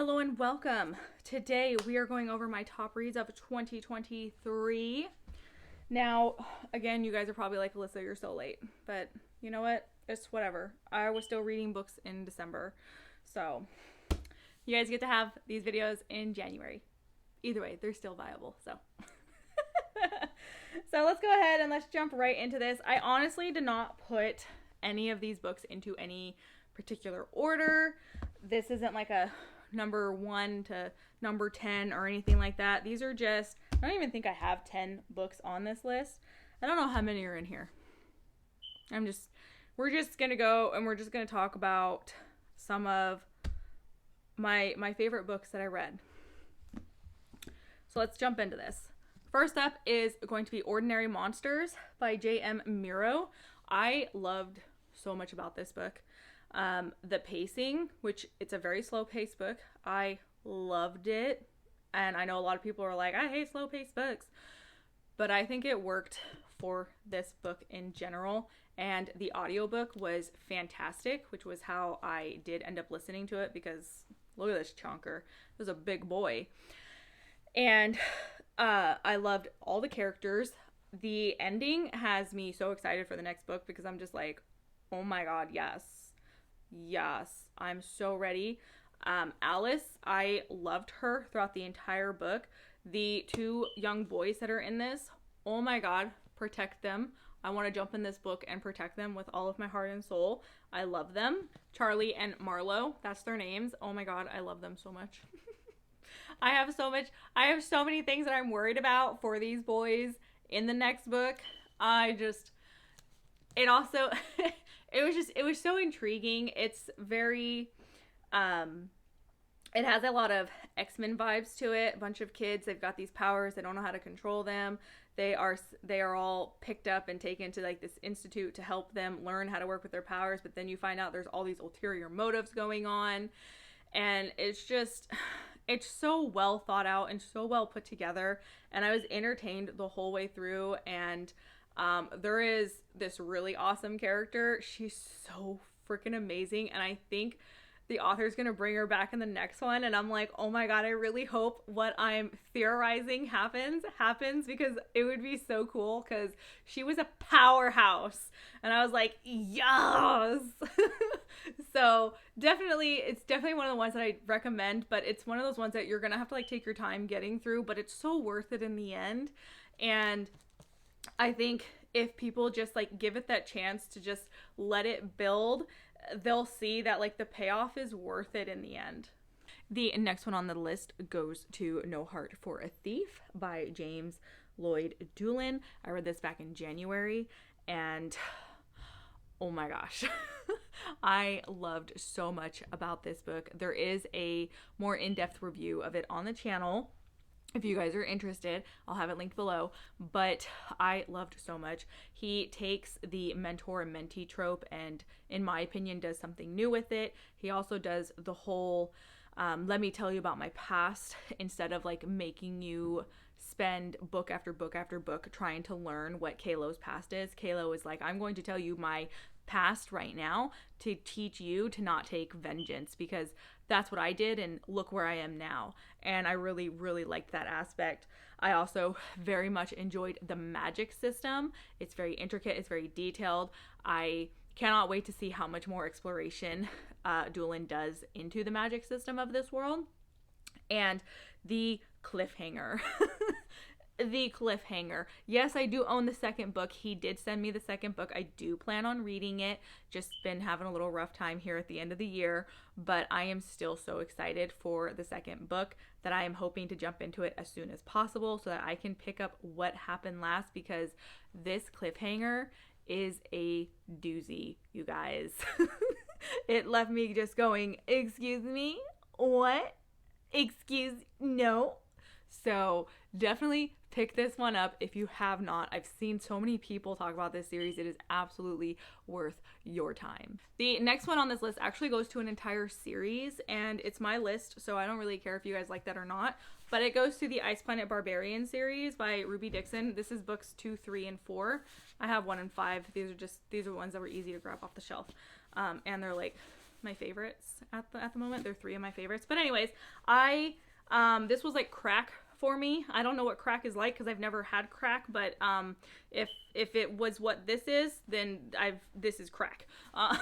Hello and welcome. Today we are going over my top reads of 2023. Now, again, you guys are probably like, Alyssa, you're so late. But you know what? It's whatever. I was still reading books in December. So you guys get to have these videos in January. Either way, they're still viable. So so let's go ahead and let's jump right into this. I honestly did not put any of these books into any particular order. This isn't like a number 1 to number 10 or anything like that. These are just, I don't even think I have 10 books on this list. I don't know how many are in here. We're just gonna go and we're just gonna talk about some of my favorite books that I read. So let's jump into this. First up is going to be Ordinary Monsters by J.M. Miro. I loved so much about this book. The pacing, which it's a very slow paced book, I loved it. And I know a lot of people are like, I hate slow paced books, but I think it worked for this book in general. And the audiobook was fantastic, which was how I did end up listening to it, because look at this chunker. It was a big boy. And I loved all the characters. The ending has me so excited for the next book, because I'm just like, oh my god, yes, I'm so ready. Alice, I loved her throughout the entire book. The 2 young boys that are in this, oh my god, protect them. I want to jump in this book and protect them with all of my heart and soul. I love them. Charlie and Marlo, that's their names. Oh my god, I love them so much. I have so many things that I'm worried about for these boys in the next book. It also it was so intriguing. It's very it has a lot of X-Men vibes to it. A bunch of kids, they've got these powers, they don't know how to control them. They are all picked up and taken to like this institute to help them learn how to work with their powers, but then you find out there's all these ulterior motives going on, and it's so well thought out and so well put together, and I was entertained the whole way through. And there is this really awesome character. She's so freaking amazing, and I think the author's gonna bring her back in the next one, and I'm like, oh my god, I really hope what I'm theorizing happens, because it would be so cool, because she was a powerhouse, and I was like, yes. So it's definitely one of the ones that I recommend, but it's one of those ones that you're gonna have to like take your time getting through, but it's so worth it in the end. And I think if people just like give it that chance to just let it build, they'll see that like the payoff is worth it in the end. The next one on the list goes to No Heart for a Thief by James Lloyd Doolin. I read this back in January, and oh my gosh. I loved so much about this book. There is a more in-depth review of it on the channel. If you guys are interested, I'll have it linked below, but I loved so much. He takes the mentor and mentee trope and, in my opinion, does something new with it. He also does the whole, let me tell you about my past, instead of like making you spend book after book after book trying to learn what Kalo's past is. Kalo is like, I'm going to tell you my past right now to teach you to not take vengeance, because that's what I did, and look where I am now. And I really, really liked that aspect. I also very much enjoyed the magic system. It's very intricate, it's very detailed. I cannot wait to see how much more exploration Doolin does into the magic system of this world. And the cliffhanger. The cliffhanger. Yes, I do own the second book. He did send me the second book. I do plan on reading it. Just been having a little rough time here at the end of the year, but I am still so excited for the second book that I am hoping to jump into it as soon as possible so that I can pick up what happened last, because this cliffhanger is a doozy, you guys. It left me just going, excuse me? What? No. So definitely pick this one up if you have not. I've seen so many people talk about this series. It is absolutely worth your time. The next one on this list actually goes to an entire series, and it's my list, so I don't really care if you guys like that or not, but it goes to the Ice Planet Barbarian series by Ruby Dixon. This is books 2, 3, and 4. I have 1 and 5. These are ones that were easy to grab off the shelf. And they're like my favorites at the moment. They're 3 of my favorites. But anyways, this was like crack for me. I don't know what crack is like because I've never had crack, but if it was what this is, then this is crack. I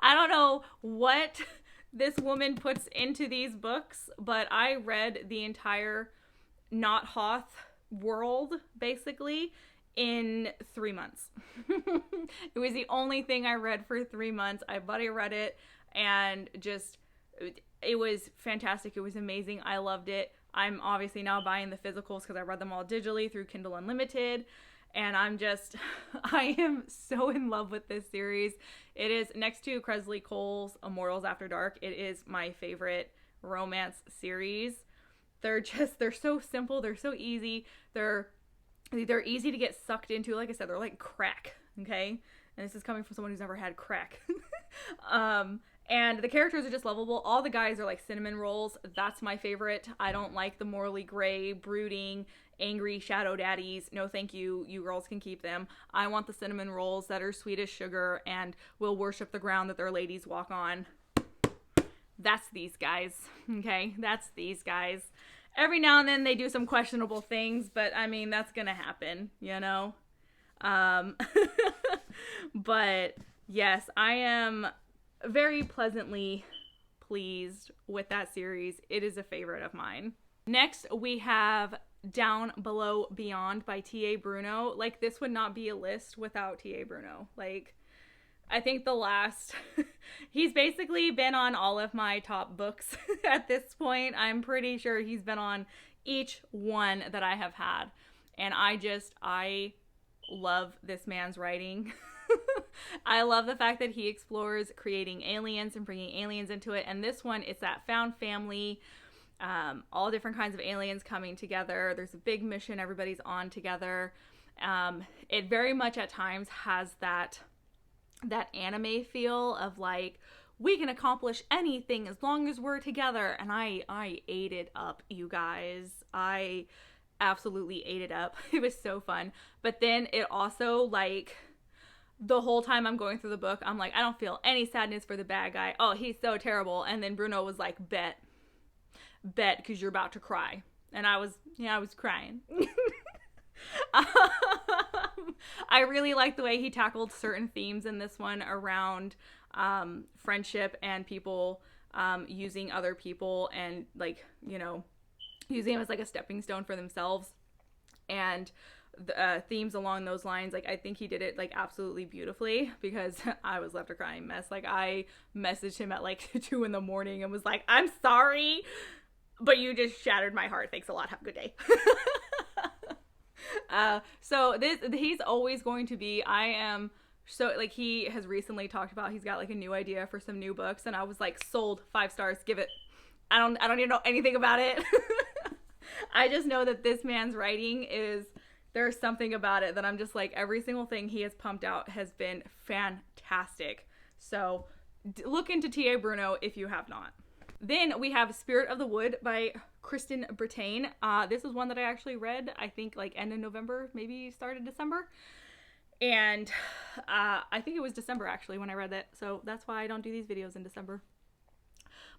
don't know what this woman puts into these books, but I read the entire Not Hoth world basically in 3 months. It was the only thing I read for 3 months. I buddy read it, and just it was fantastic. It was amazing. I loved it. I'm obviously now buying the physicals because I read them all digitally through Kindle Unlimited, and I am so in love with this series. It is, next to Kresley Cole's Immortals After Dark, it is my favorite romance series. They're so simple. They're so easy. They're easy to get sucked into. Like I said, they're like crack, okay? And this is coming from someone who's never had crack. And the characters are just lovable. All the guys are like cinnamon rolls. That's my favorite. I don't like the morally gray, brooding, angry shadow daddies. No, thank you. You girls can keep them. I want the cinnamon rolls that are sweet as sugar and will worship the ground that their ladies walk on. That's these guys, okay? That's these guys. Every now and then they do some questionable things, but I mean, that's gonna happen, you know? But yes, I am very pleasantly pleased with that series. It is a favorite of mine. Next, we have Down Below Beyond by T.A. Bruno. Like, this would not be a list without T.A. Bruno. Like, I think he's basically been on all of my top books at this point. I'm pretty sure he's been on each one that I have had. And I love this man's writing. I love the fact that he explores creating aliens and bringing aliens into it. And this one, it's that found family, all different kinds of aliens coming together. There's a big mission everybody's on together. It very much at times has that anime feel of like, we can accomplish anything as long as we're together. And I ate it up, you guys. I absolutely ate it up. It was so fun. But then it also, like, the whole time I'm going through the book, I'm like, I don't feel any sadness for the bad guy. Oh, he's so terrible. And then Bruno was like, bet, because you're about to cry. And I was crying. I really like the way he tackled certain themes in this one around friendship and people using other people and, like, you know, using them as like a stepping stone for themselves, and the themes along those lines. Like, I think he did it like absolutely beautifully, because I was left a crying mess. Like, I messaged him at like 2 a.m. and was like, I'm sorry, but you just shattered my heart. Thanks a lot. Have a good day. So he's always going to be, so, like, he has recently talked about he's got like a new idea for some new books, and I was like, sold, 5 stars, give it. I don't even know anything about it. I just know that this man's writing there's something about it that I'm just like, every single thing he has pumped out has been fantastic. So look into T.A. Bruno if you have not. Then we have Spirit of the Wood by Kristen Brittain. This is one that I actually read, I think, like end of November, maybe started December. And I think it was December actually when I read that. So that's why I don't do these videos in December.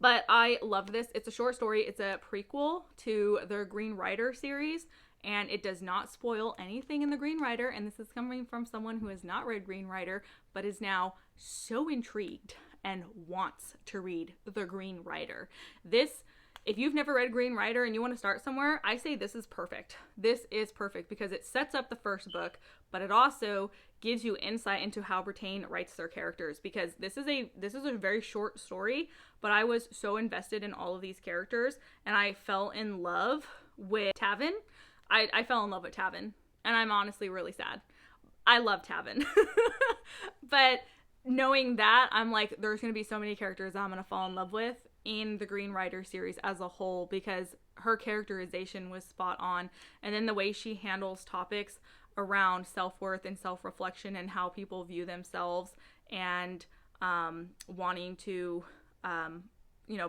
But I loved this. It's a short story. It's a prequel to the Green Rider series, and it does not spoil anything in the Green Rider. And this is coming from someone who has not read Green Rider, but is now so intrigued and wants to read the Green Rider. This, if you've never read Green Rider and you want to start somewhere, I say this is perfect. This is perfect because it sets up the first book, but it also gives you insight into how Brittain writes their characters, because this is a very short story, but I was so invested in all of these characters, and I fell in love with Tavin. I fell in love with Tavin, and I'm honestly really sad. I love Tavin. But knowing that, I'm like, there's going to be so many characters I'm going to fall in love with in the Green Rider series as a whole, because her characterization was spot on. And then the way she handles topics around self-worth and self-reflection and how people view themselves, and wanting to,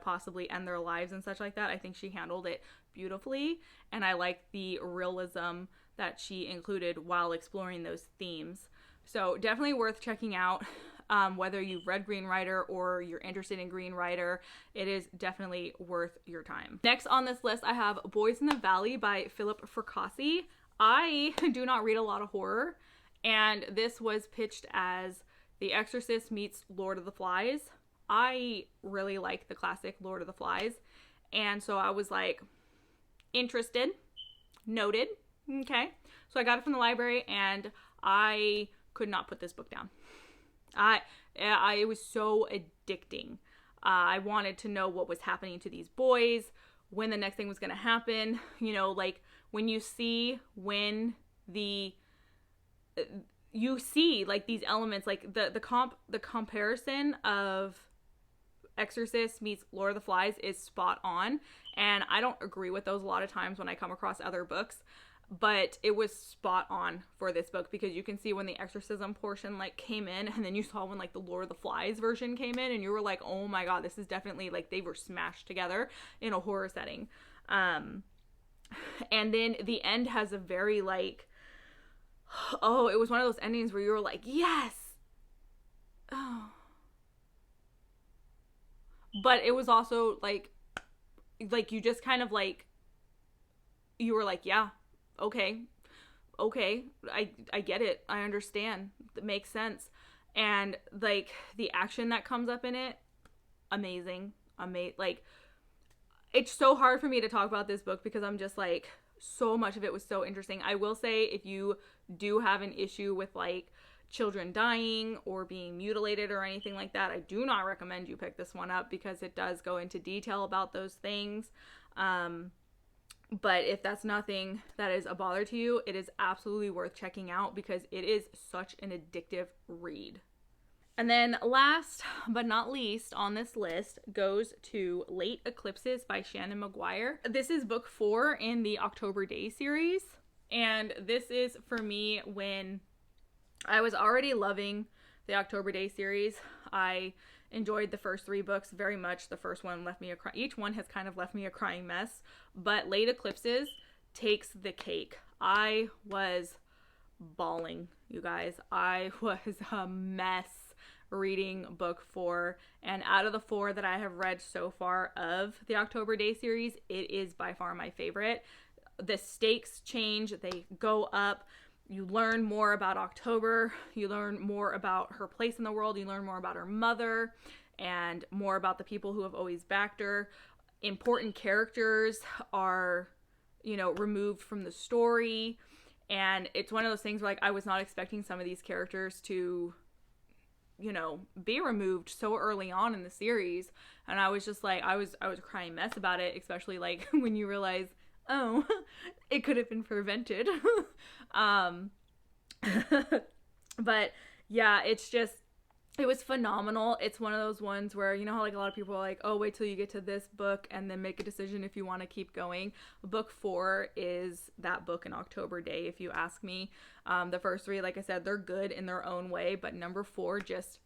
possibly end their lives and such like that. I think she handled it beautifully, and I like the realism that she included while exploring those themes. So definitely worth checking out. Whether you've read Green Rider or you're interested in Green Rider, it is definitely worth your time. Next on this list, I have Boys in the Valley by Philip Fracassi. I do not read a lot of horror, and this was pitched as The Exorcist meets Lord of the Flies. I really like the classic Lord of the Flies, and so I was like, interested, noted, okay. So I got it from the library, and I could not put this book down. It was so addicting. I wanted to know what was happening to these boys, when the next thing was going to happen. You know, like when you see like these elements, like the comparison of Exorcist meets Lord of the Flies is spot on. And I don't agree with those a lot of times when I come across other books, but it was spot on for this book, because you can see when the exorcism portion like came in, and then you saw when like the Lord of the Flies version came in, and you were like, oh my god, this is definitely like they were smashed together in a horror setting. And then the end has a very like, oh, it was one of those endings where you were like, yes. Oh. But it was also like you just kind of like, you were like, yeah, okay, I get it, I understand, it makes sense. And like the action that comes up in it, amazing. Like, it's so hard for me to talk about this book because I'm just like, so much of it was so interesting. I will say, if you do have an issue with like children dying or being mutilated or anything like that, I do not recommend you pick this one up, because it does go into detail about those things. But if that's nothing that is a bother to you, it is absolutely worth checking out, because it is such an addictive read. And then last but not least on this list goes to Late Eclipses by Shannon McGuire. This is book 4 in the October Day series. And this is for me when I was already loving the October Day series. I enjoyed the first 3 books very much. The first one left me each one has kind of left me a crying mess, but Late Eclipses takes the cake. I was bawling, you guys. I was a mess reading book 4, and out of the 4 that I have read so far of the October Day series, it is by far my favorite. The stakes change, they go up. You learn more about October, you learn more about her place in the world, you learn more about her mother, and more about the people who have always backed her. Important characters are, you know, removed from the story, and it's one of those things where like I was not expecting some of these characters to, you know, be removed so early on in the series, and I was just like, I was a crying mess about it, especially like when you realize, oh, it could have been prevented. But yeah, it was phenomenal. It's one of those ones where, you know how like a lot of people are like, oh, wait till you get to this book and then make a decision if you want to keep going. Book 4 is that book in October Day, if you ask me. The first 3, like I said, they're good in their own way, but number 4 just,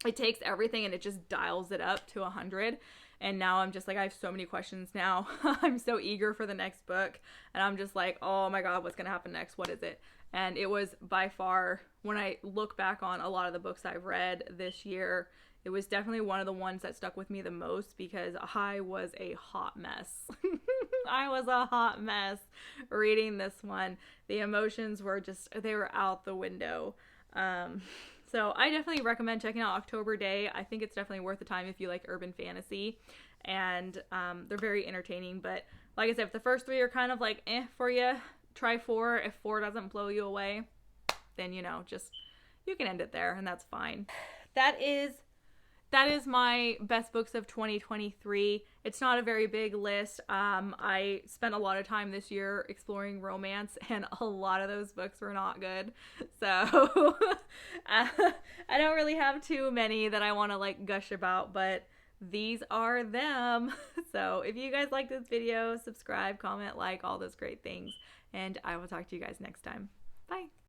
it takes everything and it just dials it up to 100. And now I'm just like, I have so many questions now. I'm so eager for the next book. And I'm just like, oh my god, what's going to happen next? What is it? And it was by far, when I look back on a lot of the books I've read this year, it was definitely one of the ones that stuck with me the most, because I was a hot mess. I was a hot mess reading this one. The emotions were just, they were out the window. So I definitely recommend checking out October Day. I think it's definitely worth the time if you like urban fantasy, and they're very entertaining. But like I said, if the first 3 are kind of like for you, try 4. If 4 doesn't blow you away, then, you know, just, you can end it there, and that's fine. That is my best books of 2023. It's not a very big list. I spent a lot of time this year exploring romance, and a lot of those books were not good. So I don't really have too many that I want to like gush about, but these are them. So if you guys like this video, subscribe, comment, like, all those great things, and I will talk to you guys next time. Bye.